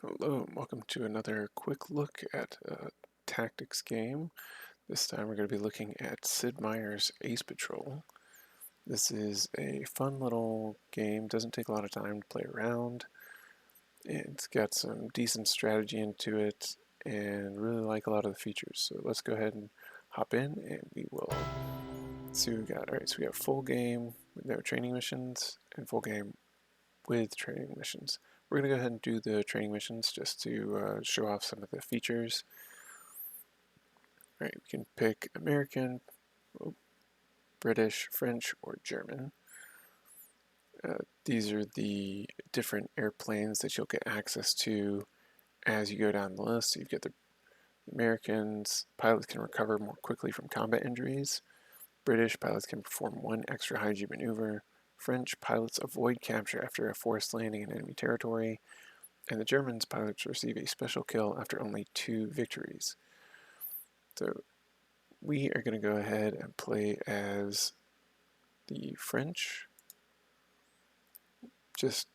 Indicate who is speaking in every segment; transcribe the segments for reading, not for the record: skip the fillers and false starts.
Speaker 1: Hello, and welcome to another quick look at a tactics game. This time we're going to be looking at Sid Meier's Ace Patrol. This is a fun little game, doesn't take a lot of time to play around. It's got some decent strategy into it, and really like a lot of the features. So let's go ahead and hop in, and we will see what we got. Alright, so we have full game with no training missions, and full game with training missions. We're going to go ahead and do the training missions just to show off some of the features. All right, we can pick American, British, French, or German. These are the different airplanes that you'll get access to as you go down the list. So you've got the Americans, pilots can recover more quickly from combat injuries. British pilots can perform one extra high G maneuver. French pilots avoid capture after a forced landing in enemy territory. And the Germans pilots receive a special kill after only 2 victories. So we are going to go ahead and play as the French, just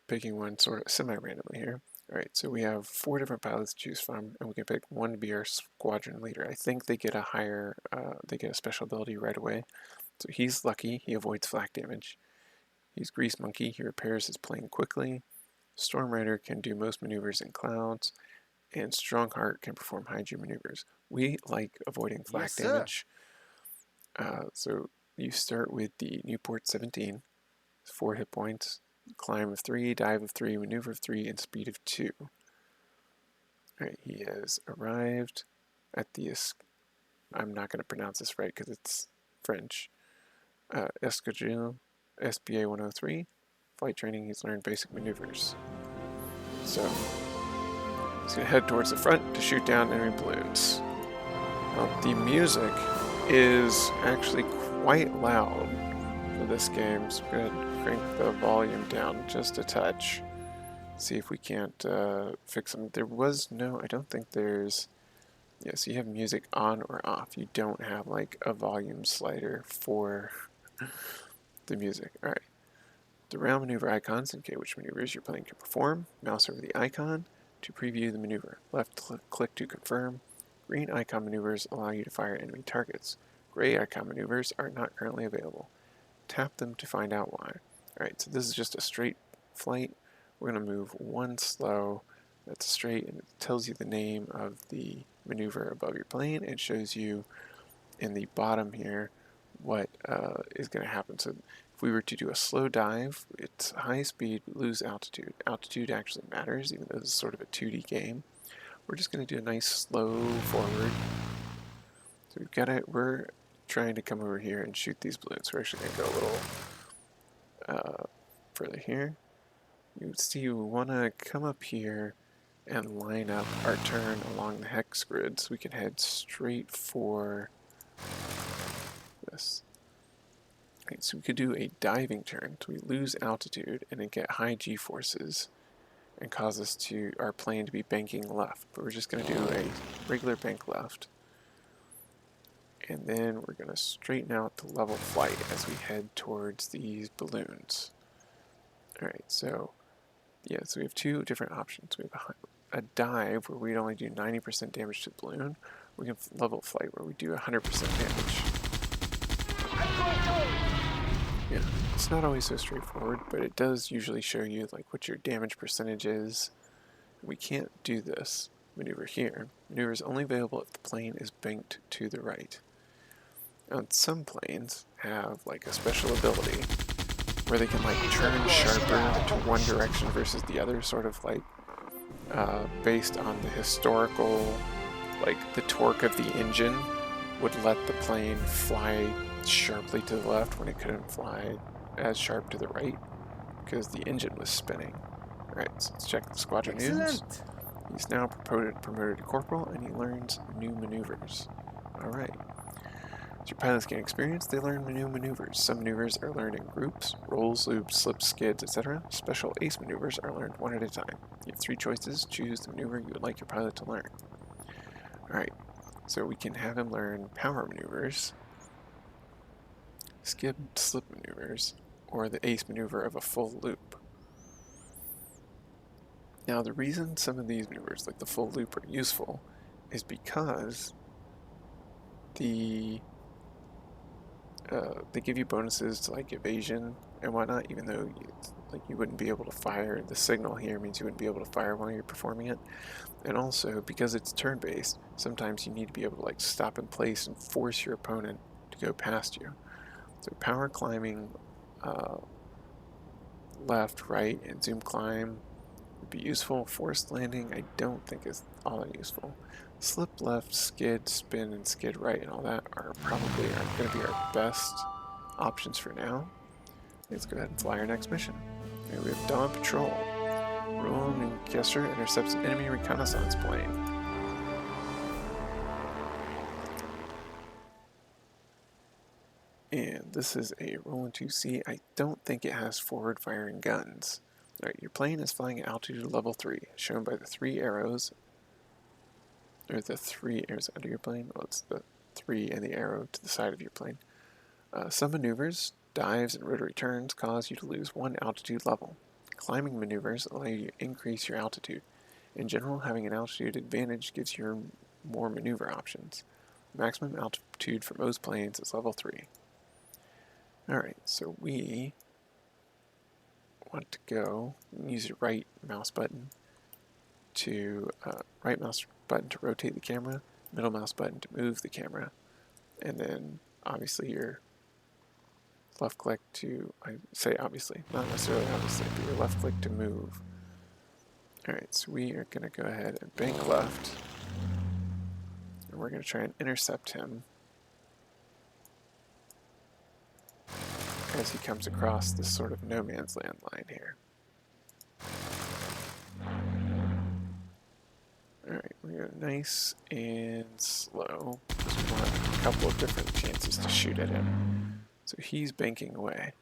Speaker 1: picking one sort of semi-randomly here. Alright, so we have 4 different pilots to choose from, and we can pick one to be our squadron leader. I think they get a special ability right away. So he's lucky, he avoids flak damage. He's Grease Monkey, he repairs his plane quickly. Storm Rider can do most maneuvers in clouds, and Strongheart can perform high G maneuvers. We like avoiding
Speaker 2: Yes,
Speaker 1: flak
Speaker 2: sir.
Speaker 1: damage, so you start with the Newport 17, 4 hit points, climb of 3, dive of 3, maneuver of 3, and speed of 2. Alright, he has arrived at the, I'm not going to pronounce this right because it's French, Escadrille SBA 103. Flight training, he's learned basic maneuvers. So, he's going to head towards the front to shoot down enemy balloons. Now, the music is actually quite loud for this game, so we're going to crank the volume down just a touch. See if we can't fix them. There was no, I don't think there's, yeah, so you have music on or off. You don't have like a volume slider for the music. Alright. The round maneuver icons indicate which maneuvers your plane can perform. Mouse over the icon to preview the maneuver. Left click to confirm. Green icon maneuvers allow you to fire enemy targets. Gray icon maneuvers are not currently available. Tap them to find out why. Alright, so this is just a straight flight. We're going to move one slow. That's straight, and it tells you the name of the maneuver above your plane. It shows you in the bottom here what is going to happen. So if we were to do a slow dive, it's high speed, we lose altitude. Altitude actually matters, even though this is sort of a 2D game. We're just going to do a nice slow forward. So we're trying to come over here and shoot these balloons. We're actually going to go a little further here. You see, we want to come up here and line up our turn along the hex grid so we can head straight for this. Right, so we could do a diving turn, so we lose altitude and then get high g-forces and cause our plane to be banking left. But we're just going to do a regular bank left. And then we're going to straighten out the level flight as we head towards these balloons. Alright, so yeah, so we have 2 different options. We have a dive where we'd only do 90% damage to the balloon. We can level flight where we do 100% damage. Yeah, it's not always so straightforward, but it does usually show you like what your damage percentage is. We can't do this maneuver here. Maneuver is only available if the plane is banked to the right. Now, some planes have like a special ability where they can like turn sharper to one direction versus the other, sort of like based on the historical, like the torque of the engine would let the plane fly sharply to the left when it couldn't fly as sharp to the right because the engine was spinning. Alright, so let's check the squadron news.
Speaker 2: Excellent.
Speaker 1: He's now promoted to corporal and he learns new maneuvers. Alright. As your pilots gain experience, they learn new maneuvers. Some maneuvers are learned in groups, rolls, loops, slips, skids, etc. Special ace maneuvers are learned one at a time. You have 3 choices. Choose the maneuver you would like your pilot to learn. Alright, so we can have him learn power maneuvers, skid slip maneuvers, or the ace maneuver of a full loop. Now the reason some of these maneuvers, like the full loop, are useful is because they give you bonuses to like evasion and whatnot, even though you wouldn't be able to fire. The signal here means you wouldn't be able to fire while you're performing it. And also, because it's turn-based, sometimes you need to be able to like stop in place and force your opponent to go past you. So power climbing left, right, and zoom climb would be useful. Forced landing I don't think is all that useful. Slip left, skid, spin, and skid right and all that are probably going to be our best options for now. Let's go ahead and fly our next mission. Okay, we have Dawn Patrol. Roland Kessler intercepts an enemy reconnaissance plane. And this is a Roland 2C. I don't think it has forward firing guns. Alright, your plane is flying at altitude level 3, shown by the 3 arrows. Or the 3 arrows under your plane. Well, it's the 3 and the arrow to the side of your plane. Some maneuvers, dives, and rotary turns cause you to lose 1 altitude level. Climbing maneuvers allow you to increase your altitude. In general, having an altitude advantage gives you more maneuver options. Maximum altitude for most planes is level 3. Alright, so we want to go use your right mouse button to rotate the camera, middle mouse button to move the camera, and then obviously your left click to, I say obviously, not necessarily obviously, but your left click to move. Alright, so we are going to go ahead and bank left, and we're going to try and intercept him as he comes across this sort of no man's land line here. Alright, we're going to go nice and slow, because we want a couple of different chances to shoot at him. So he's banking away.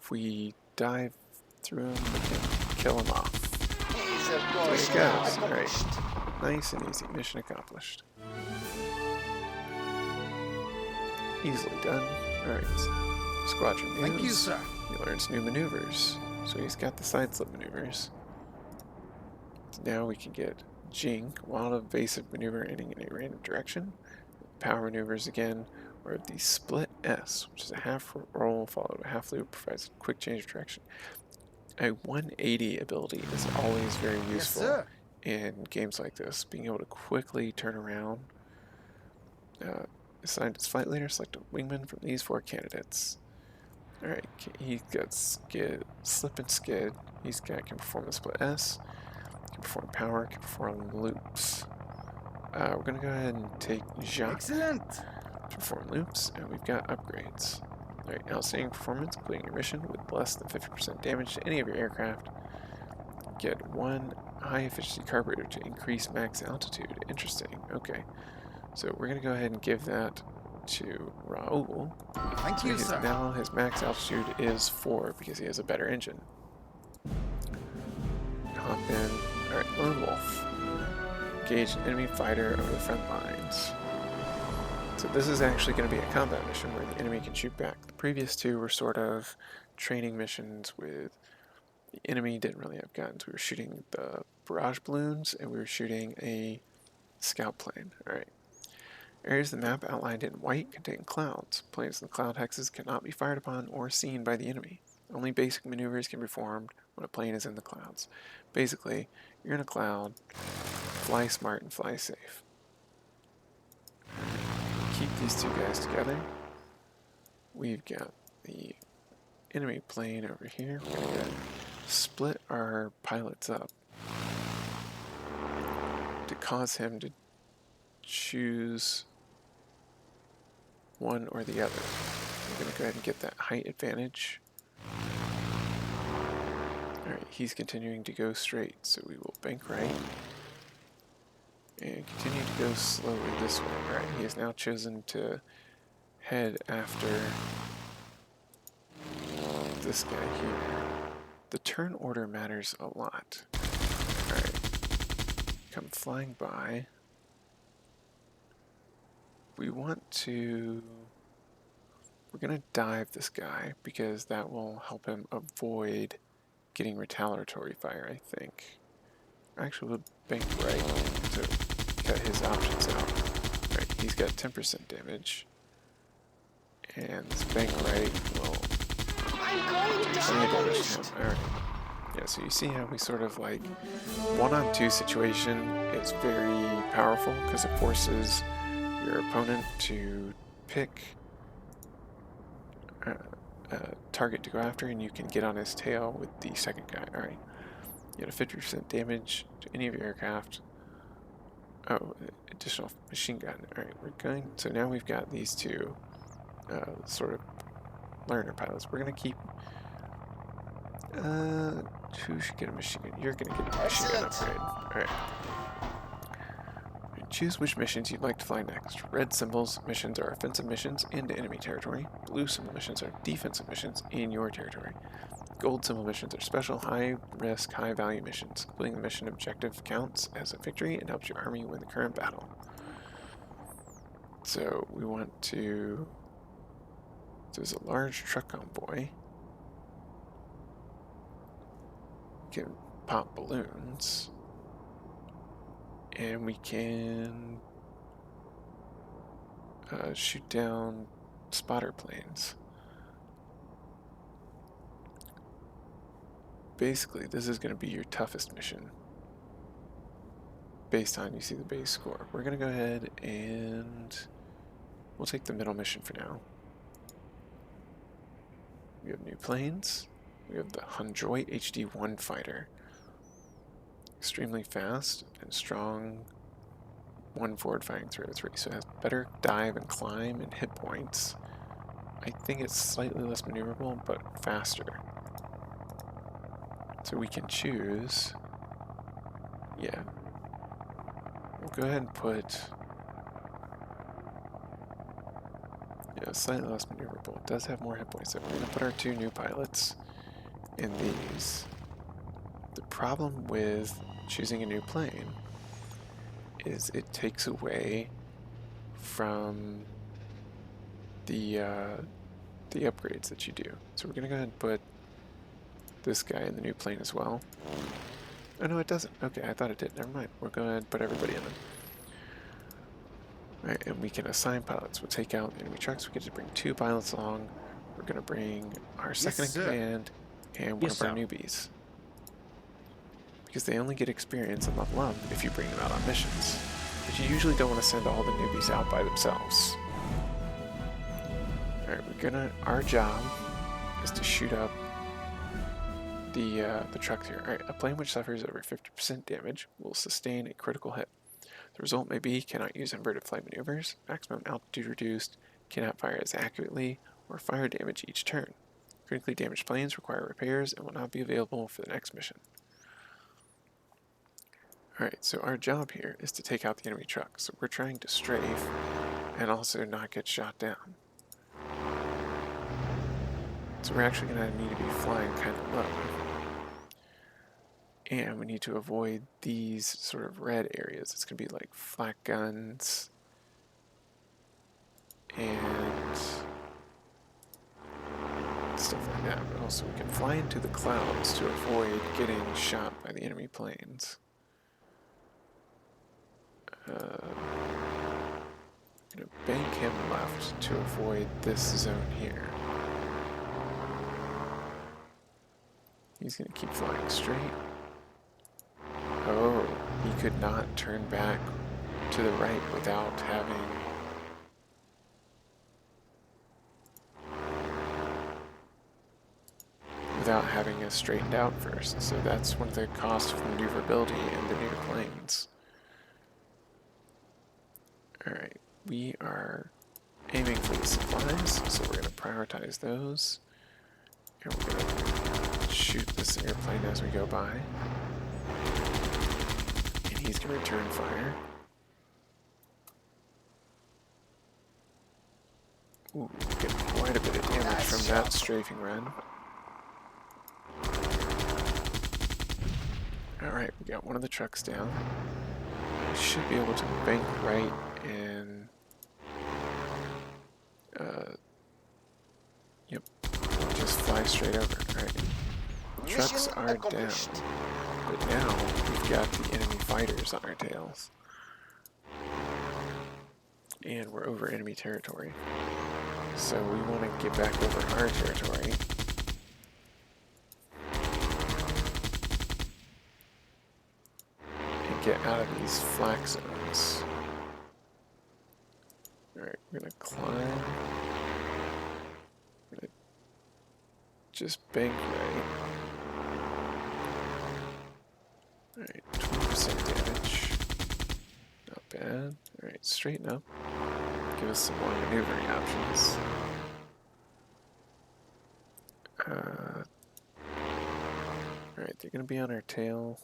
Speaker 1: If we dive through him, we can kill him off. There he goes. Alright, nice and easy. Mission accomplished. Easily done. Alright, squadron news.
Speaker 2: Thank you, sir.
Speaker 1: He learns new maneuvers. So he's got the side slip maneuvers. So now we can get Jink, wild evasive maneuver ending in a random direction. Power maneuvers again, or the split S, which is a half roll followed by a half loop, provides a quick change of direction. A 180 ability is always very useful in games like this, being able to quickly turn around. Assigned as flight leader, select a wingman from these 4 candidates. Alright, he's got skid, slip and skid. He's got can perform the split S, can perform power, can perform loops. We're going to go ahead and take Jacques to perform loops, and we've got upgrades. Alright, outstanding performance, completing your mission with less than 50% damage to any of your aircraft. Get 1 high efficiency carburetor to increase max altitude. Interesting, okay. So we're going to go ahead and give that to Raoul.
Speaker 2: Thank you, sir.
Speaker 1: Now his max altitude is 4 because he has a better engine. Hop in. Alright, Lone Wolf. Engage an enemy fighter over the front lines. So this is actually going to be a combat mission where the enemy can shoot back. The previous 2 were sort of training missions with the enemy didn't really have guns. We were shooting the barrage balloons and we were shooting a scout plane. Alright. Areas of the map outlined in white contain clouds. Planes in the cloud hexes cannot be fired upon or seen by the enemy. Only basic maneuvers can be performed when a plane is in the clouds. Basically, you're in a cloud, fly smart and fly safe. Keep these 2 guys together. We've got the enemy plane over here. We're going to split our pilots up to cause him to choose one or the other. We're going to go ahead and get that height advantage. Alright, he's continuing to go straight, so we will bank right. And continue to go slowly this way. Alright, he has now chosen to head after this guy here. The turn order matters a lot. Alright, come flying by. We want to... We're going to dive this guy because that will help him avoid getting retaliatory fire, I think. Actually, we'll bank right to cut his options out. Alright, he's got 10% damage. And this bank right will do plenty of damage to him. Alright. Yeah, so you see how we sort of like 1-on-2 situation is very powerful because it forces your opponent to pick a target to go after, and you can get on his tail with the second guy. Alright, you get a 50% damage to any of your aircraft. Oh, additional machine gun. Alright, we're going. So now we've got these two sort of learner pilots. We're going to keep. Who should get a machine gun? You're going to get the machine gun upgrade. Alright. Choose which missions you'd like to fly next. Red symbols missions are offensive missions into enemy territory. Blue symbol missions are defensive missions in your territory. Gold symbol missions are special, high-risk, high-value missions. Completing the mission objective counts as a victory and helps your army win the current battle. So we want to... There's a large truck convoy. We can pop balloons. And we can shoot down spotter planes. Basically, this is going to be your toughest mission. Based on, you see the base score. We're going to go ahead and we'll take the middle mission for now. We have new planes. We have the Hundroy HD-1 fighter. Extremely fast and strong, 1 forward firing 303, so it has better dive and climb and hit points. I think it's slightly less maneuverable, but faster. So we can choose, yeah, we'll go ahead and put, yeah, slightly less maneuverable. It does have more hit points, so we're going to put our 2 new pilots in these. The problem with choosing a new plane is it takes away from the upgrades that you do. So we're gonna go ahead and put this guy in the new plane as well. Oh no, it doesn't. Okay, I thought it did. Never mind. We're going to put everybody in them. Alright, and we can assign pilots. We'll take out enemy trucks. We get to bring 2 pilots along. We're gonna bring our second in command and one of our newbies. Because they only get experience and level up if you bring them out on missions. But you usually don't want to send all the newbies out by themselves. Alright, our job is to shoot up the trucks here. Alright, a plane which suffers over 50% damage will sustain a critical hit. The result may be cannot use inverted flight maneuvers, maximum altitude reduced, cannot fire as accurately, or fire damage each turn. Critically damaged planes require repairs and will not be available for the next mission. Alright, so our job here is to take out the enemy truck. So we're trying to strafe and also not get shot down. So we're actually going to need to be flying kind of low. And we need to avoid these sort of red areas. It's going to be like flak guns and stuff like that. But also we can fly into the clouds to avoid getting shot by the enemy planes. I'm going to bank him left to avoid this zone here. He's going to keep flying straight. Oh, he could not turn back to the right without having us straightened out first. So that's one of the costs of maneuverability in the newer planes. Alright, we are aiming for the supplies, so we're going to prioritize those. And we're going to shoot this airplane as we go by. And he's going to return fire. Ooh, get quite a bit of damage from that strafing run. Alright, we got one of the trucks down. We should be able to bank right and yep, just fly straight over. Alright. trucks are down, but now we've got the enemy fighters on our tails. And we're over enemy territory. So we want to get back over our territory. And get out of these flak zones. Alright, we're going to climb. We're going to just bank right. Alright, 20% damage. Not bad. Alright, straighten up. Give us some more maneuvering options. Alright, they're going to be on our tail.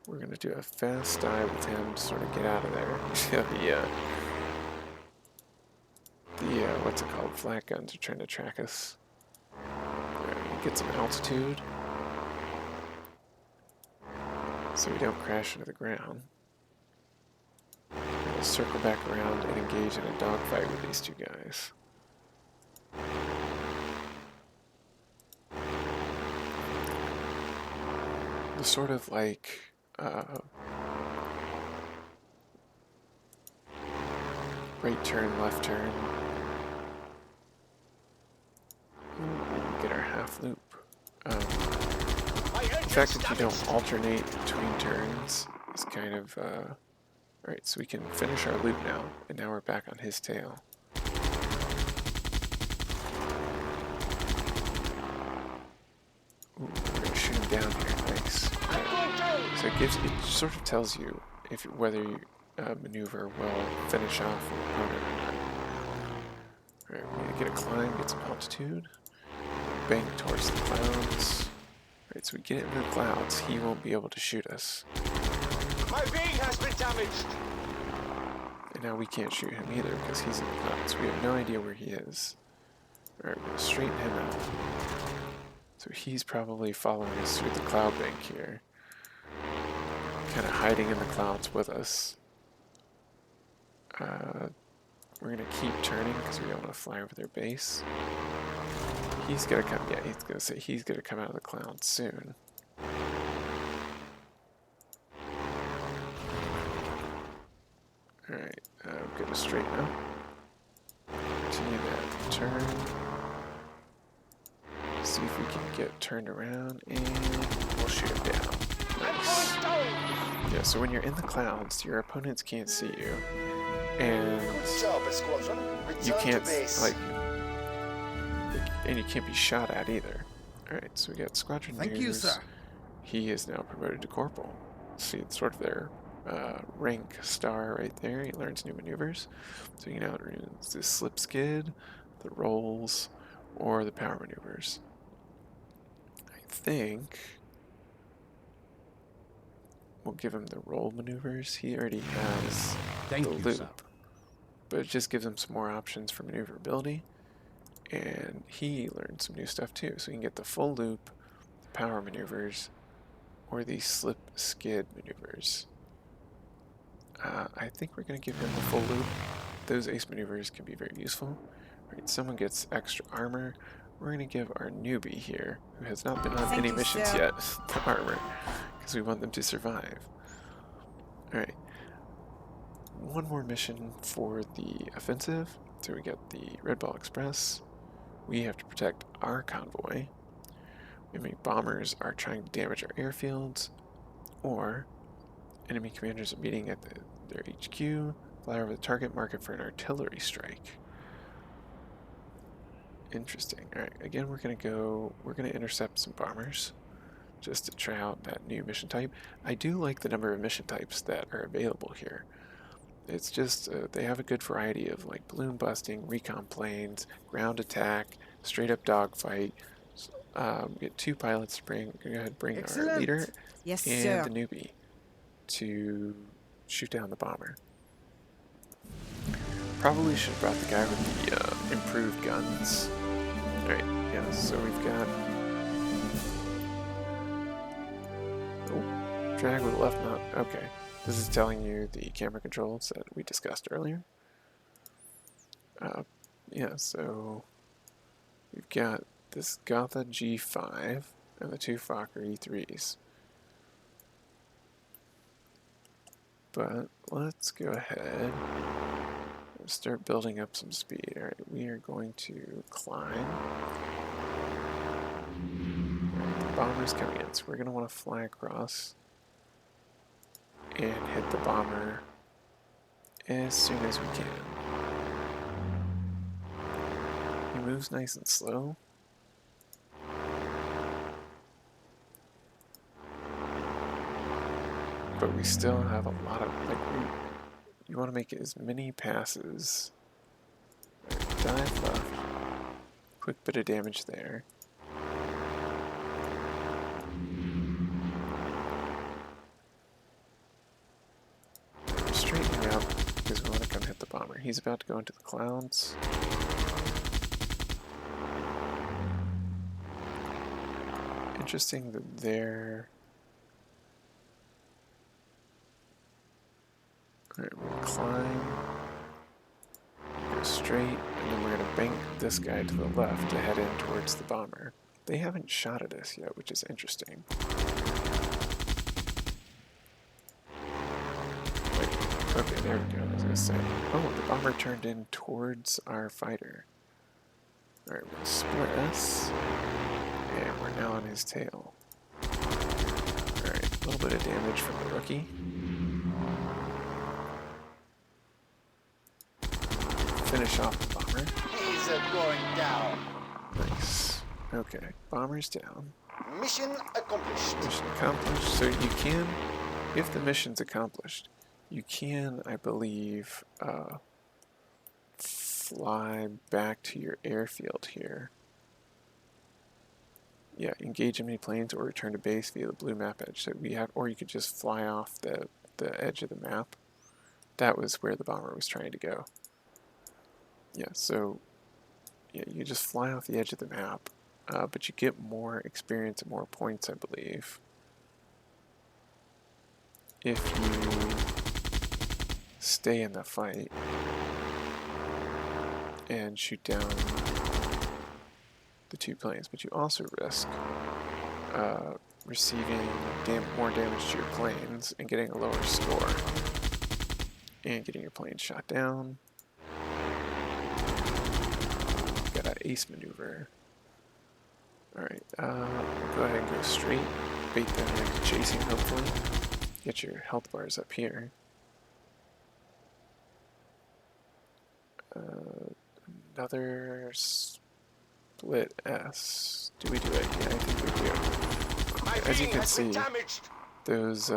Speaker 1: We're going to do a fast dive with him to sort of get out of there. What's it called? Flak guns are trying to track us. Alright, get some altitude so we don't crash into the ground. We'll circle back around and engage in a dogfight with these two guys. The sort of like right turn, left turn. Ooh, get our half loop. The fact that you don't alternate between turns is kind of alright, so we can finish our loop now, and now we're back on his tail. Ooh, we're gonna shoot him down here. Nice. Right. So it sort of tells you if whether you maneuver will finish off an opponent or not. Alright, we're gonna get a climb, get some altitude, bank towards the clouds. Alright, so we get into the clouds, he won't be able to shoot us.
Speaker 2: My being has been damaged.
Speaker 1: And now we can't shoot him either because he's in the clouds. We have no idea where he is. Alright, we're gonna straighten him out. So he's probably following us through the cloud bank here. Kind of hiding in the clouds with us. We're gonna keep turning because we don't want to fly over their base. He's gonna come, yeah, he's gonna say he's gonna come out of the clouds soon. Alright, we're gonna straighten up. Continue that turn. See if we can get turned around and we'll shoot him down. Nice. Yeah, so when you're in the clouds, your opponents can't see you. And you can't, like, and you can't be shot at either. Alright, so we got Squadron News.
Speaker 3: Thank you, sir.
Speaker 1: He is now promoted to Corporal. See, it's sort of their rank star right there. He learns new maneuvers. So you can now use the slip skid, the rolls, or the power maneuvers. I think we'll give him the roll maneuvers. He already has the loop, but it just gives him some more options for maneuverability. And he learned some new stuff too. So you can get the full loop, the power maneuvers, or the slip skid maneuvers. I think we're going to give him the full loop. Those ace maneuvers can be very useful. Alright, someone gets extra armor. We're going to give our newbie here, who has not been on any missions yet, the armor, because we want them to survive. Alright. One more mission for the offensive. So we get the Red Ball Express. We have to protect our convoy. Enemy bombers are trying to damage our airfields, or enemy commanders are meeting at their HQ. Fly over the target, mark it for an artillery strike. Interesting. Alright, again we're gonna intercept some bombers just to try out that new mission type. I do like the number of mission types that are available here. It's just, they have a good variety of like balloon busting, recon planes, ground attack, straight up dogfight. We get two pilots to go ahead and bring our leader and the newbie to shoot down the bomber. Probably should have brought the guy with the improved guns. Alright, yeah, so we've got... Oh, drag with the left mount. Okay, this is telling you the camera controls that we discussed earlier. Yeah, so we've got this Gotha G5 and the two Fokker E3s. But let's go ahead and start building up some speed. Alright, we are going to climb. Alright, the bomber's coming in, so we're going to want to fly across and hit the bomber as soon as we can. He moves nice and slow. But we still have a lot of, you want to make as many passes. Dive left. Quick bit of damage there. Straightening out because we want to come hit the bomber. He's about to go into the clouds. Interesting that they're... Alright, we're going to climb, go straight, and then we're going to bank this guy to the left to head in towards the bomber. They haven't shot at us yet, which is interesting. Wait, okay, there we go, I was going to say. Oh, the bomber turned in towards our fighter. Alright, we're going to split S, and we're now on his tail. Alright, a little bit of damage from the rookie. Finish off the bomber.
Speaker 2: He's going down.
Speaker 1: Nice. Okay, bomber's down.
Speaker 2: Mission accomplished.
Speaker 1: Mission accomplished. So you can, if the mission's accomplished, you can, I believe, fly back to your airfield here. Yeah, engage enemy planes or return to base via the blue map edge. So we have, or you could just fly off the edge of the map. That was where the bomber was trying to go. Yeah, so yeah, you just fly off the edge of the map, but you get more experience and more points, I believe, if you stay in the fight and shoot down the two planes. But you also risk receiving more damage to your planes and getting a lower score, and getting your plane shot down. Got an ace maneuver. Alright, we'll go ahead and go straight. Bait them into chasing, hopefully. Get your health bars up here. Another split S. Do we do it? Yeah, I think we do. As you can see, those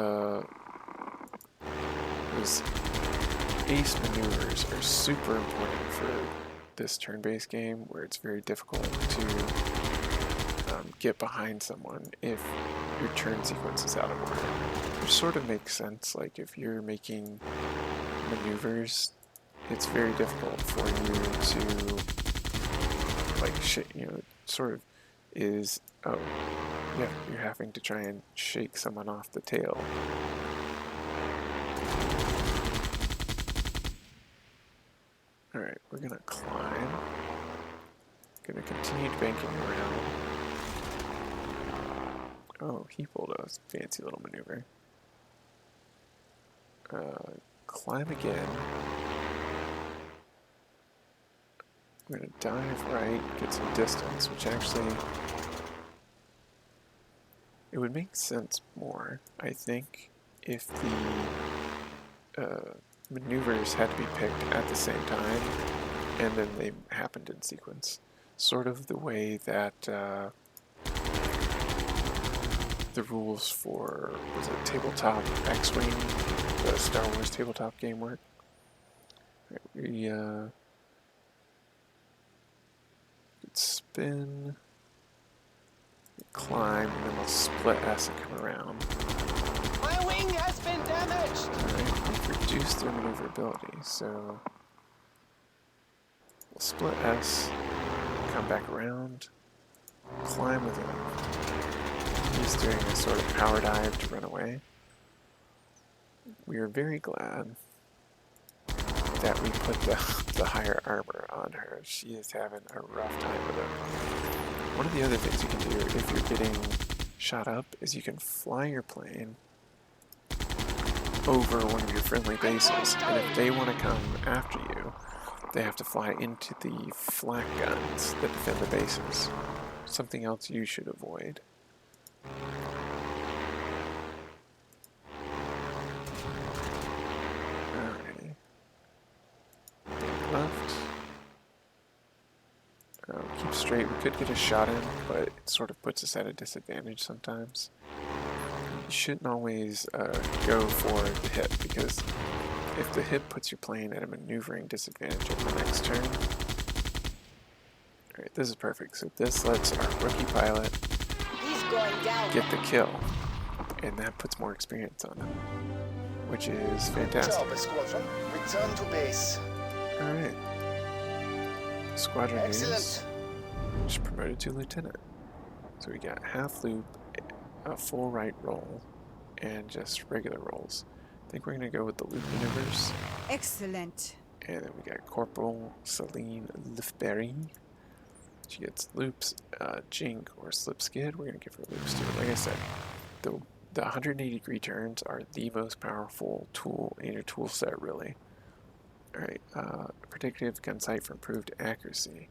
Speaker 1: ace maneuvers are super important for this turn-based game, where it's very difficult to get behind someone if your turn sequence is out of order. Which sort of makes sense. Like, if you're making maneuvers, it's very difficult for you to, like, sort of is, oh, yeah, you're having to try and shake someone off the tail. Alright, we're gonna climb. Gonna continue banking around. Oh, he pulled a fancy little maneuver. Climb again. We're gonna dive right, get some distance, which actually, it would make sense more, I think, if the maneuvers had to be picked at the same time, and then they happened in sequence. Sort of the way that the rules for, was it Tabletop X-Wing, the Star Wars tabletop game work? Right, we could spin, climb, and then we'll split S and come around.
Speaker 2: My wing has been damaged!
Speaker 1: Alright, we've reduced their maneuverability, so we'll split S, come back around, climb with him. He's doing a sort of power dive to run away. We are very glad that we put the higher armor on her. She is having a rough time with it. One of the other things you can do if you're getting shot up is you can fly your plane over one of your friendly bases, and if they want to come after you, they have to fly into the flak guns that defend the bases. Something else you should avoid. Alrighty. Back left. Keep straight. We could get a shot in, but it sort of puts us at a disadvantage sometimes. You shouldn't always go for the hit, because if the hit puts your plane at a maneuvering disadvantage at the next turn. Alright, this is perfect. So this lets our rookie pilot get the kill, and that puts more experience on him, which is fantastic.
Speaker 2: Job, squadron. Return to base.
Speaker 1: Alright. Squadron
Speaker 2: Excellent.
Speaker 1: is just promoted to lieutenant. So we got half loop, a full right roll, and just regular rolls. I think we're going to go with the loop maneuvers.
Speaker 3: Excellent.
Speaker 1: And then we got Corporal Celine Lefberry. She gets loops, jink, or slip skid. We're going to give her loops too. Like I said, the 180 degree turns are the most powerful tool in your tool set, really. Alright, predictive gun sight for improved accuracy.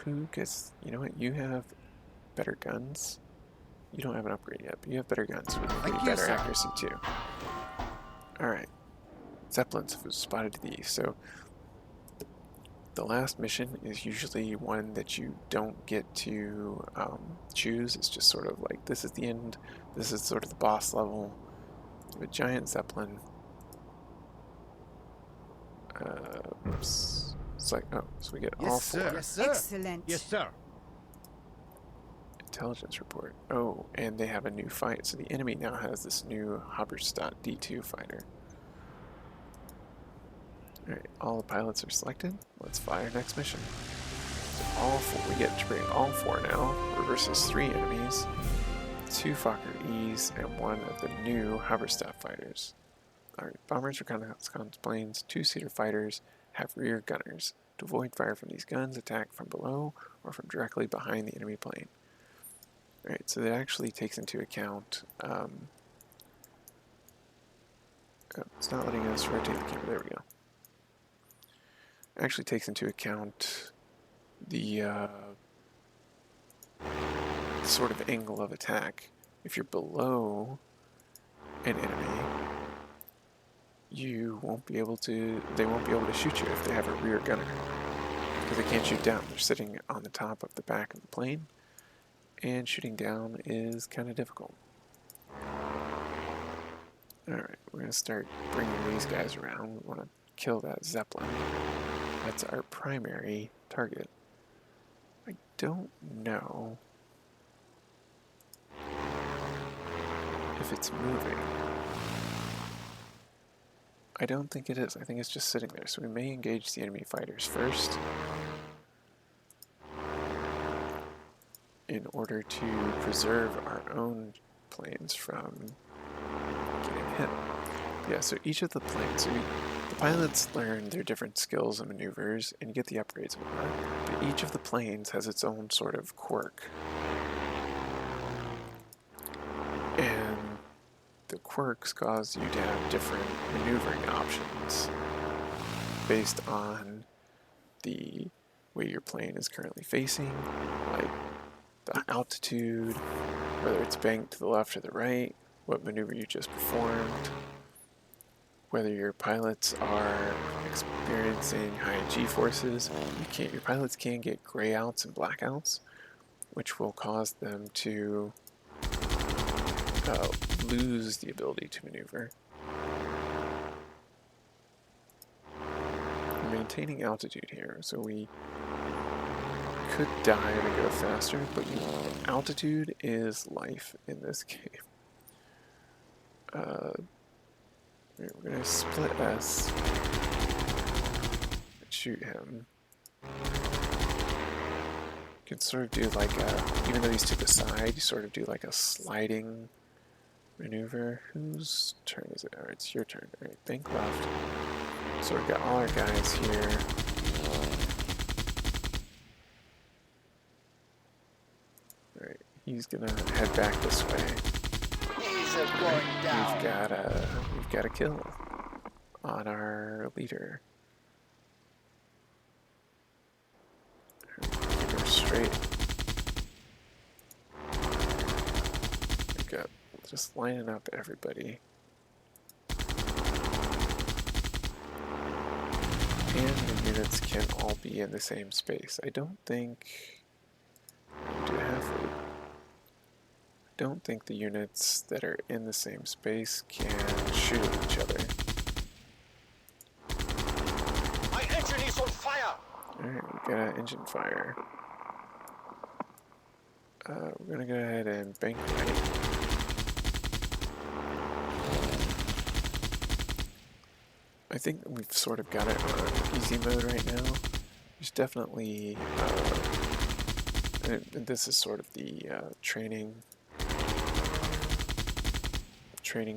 Speaker 1: Who gets, you know what, you have better guns. You don't have an upgrade yet, but you have better guns, so we can get better accuracy too. Alright, Zeppelins spotted to the east. So the last mission is usually one that you don't get to choose. It's just sort of like, this is the end, this is sort of the boss level of a giant Zeppelin. Oops. It's like, oh, so we get all four.
Speaker 4: Yes, sir.
Speaker 3: Excellent.
Speaker 4: Yes, sir.
Speaker 1: Intelligence report. Oh, and they have a new fight. So the enemy now has this new Halberstadt D2 fighter. Alright, all the pilots are selected. Let's fly our next mission. So all four, we get to bring all four now. We're versus 3 enemies, 2 Fokker E's, and 1 of the new Halberstadt fighters. Alright, bombers, reconnaissance planes, 2-seater fighters have rear gunners. To avoid fire from these guns, attack from below or from directly behind the enemy plane. Alright, so that actually takes into account, oh, it's not letting us rotate the camera, there we go. Actually takes into account the sort of angle of attack. If you're below an enemy, you won't be able to, they won't be able to shoot you if they have a rear gunner, because they can't shoot down. They're sitting on the top of the back of the plane, and shooting down is kind of difficult. Alright, we're going to start bringing these guys around. We want to kill that Zeppelin. That's our primary target. I don't know if it's moving. I don't think it is. I think it's just sitting there. So we may engage the enemy fighters first in order to preserve our own planes from getting hit. Yeah, so each of the planes, so the pilots learn their different skills and maneuvers and get the upgrades and whatnot, but each of the planes has its own sort of quirk. And the quirks cause you to have different maneuvering options based on the way your plane is currently facing, like the altitude, whether it's banked to the left or the right, what maneuver you just performed, whether your pilots are experiencing high G-forces. Your pilots can get grayouts and blackouts, which will cause them to lose the ability to maneuver. We're maintaining altitude here, so we could dive and go faster, but altitude is life in this game. We're going to split S and shoot him. You can sort of do like a, even though he's to the side, you sort of do like a sliding maneuver. Whose turn is it? Alright, it's your turn. Alright, bank left. So we've got all our guys here. he's gonna head back this way.
Speaker 2: He's going down.
Speaker 1: We've got a kill on our leader. Go straight. We've got just lining up everybody. And the units can all be in the same space. I don't think the units that are in the same space can shoot at each other.
Speaker 2: My engine is on fire.
Speaker 1: Alright, we got an engine fire. We're gonna go ahead and bank right. I think we've sort of got it on easy mode right now. There's definitely, and this is sort of the training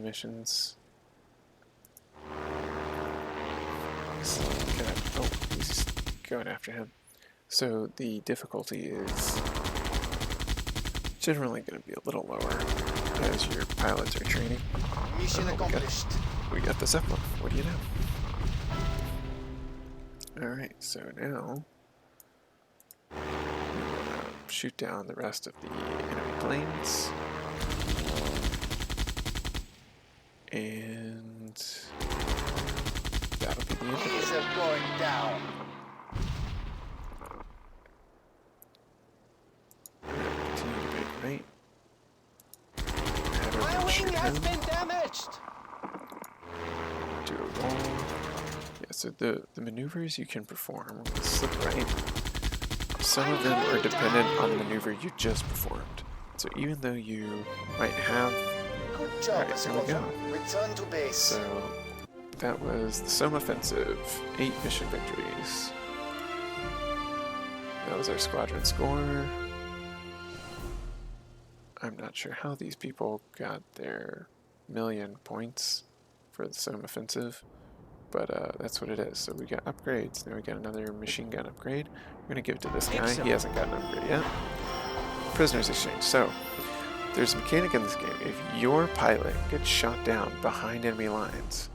Speaker 1: missions. Oh, he's going after him. So the difficulty is generally going to be a little lower as your pilots are training.
Speaker 2: Mission accomplished.
Speaker 1: We got the Zeppelin. What do you know? Alright, so now shoot down the rest of the enemy planes. And that'll be the end of it.
Speaker 2: He's going down.
Speaker 1: Continue to make right.
Speaker 2: My wing has been damaged.
Speaker 1: Do a roll. Yeah, so the maneuvers you can perform, slip right, some of them are dependent on the maneuver you just performed. So even though you might have...
Speaker 2: Good job,
Speaker 1: Alright, there we go.
Speaker 2: Return to base.
Speaker 1: So that was the Somme offensive, 8 mission victories. That was our squadron score. I'm not sure how these people got their 1,000,000 points for the Somme offensive, but that's what it is. So we got upgrades. Now we got another machine gun upgrade. We're going to give it to this guy. He hasn't got an upgrade yet. Prisoners exchange. So there's a mechanic in this game. If your pilot gets shot down behind enemy lines,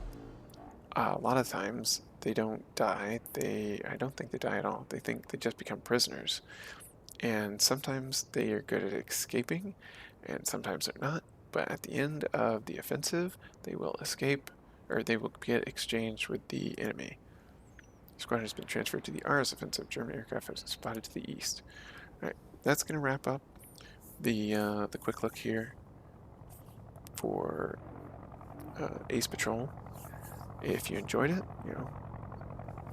Speaker 1: a lot of times they don't die. I don't think they die at all. They think they just become prisoners. And sometimes they are good at escaping, and sometimes they're not. But at the end of the offensive, they will escape, or they will get exchanged with the enemy. The squadron has been transferred to the Ars offensive. German aircraft have been spotted to the east. Alright, that's going to wrap up the quick look here for Ace Patrol. If you enjoyed it,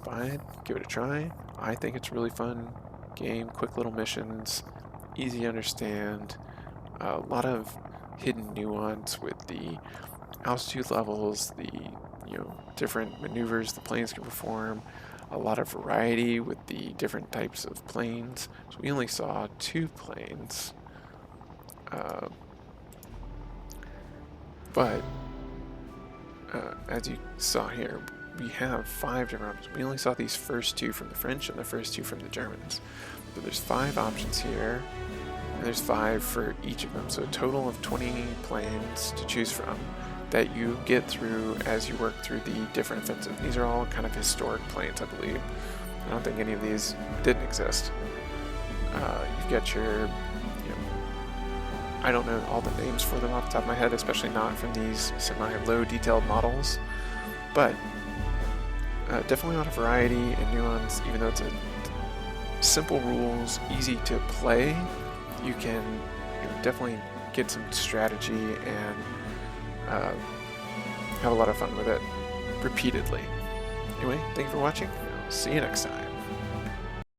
Speaker 1: buy it, give it a try. I think it's a really fun game, quick little missions, easy to understand, a lot of hidden nuance with the altitude levels, the different maneuvers the planes can perform, a lot of variety with the different types of planes. So we only saw 2 planes, but as you saw here, we have 5 different options. We only saw these first 2 from the French and the first 2 from the Germans. So there's 5 options here, and there's 5 for each of them. So a total of 20 planes to choose from that you get through as you work through the different offensives. These are all kind of historic planes, I believe. I don't think any of these didn't exist. You've got your, I don't know all the names for them off the top of my head, especially not from these semi-low detailed models, but definitely a lot of variety and nuance. Even though it's a simple rules, easy to play, you can definitely get some strategy and have a lot of fun with it repeatedly. Anyway, thank you for watching. I'll see you next time.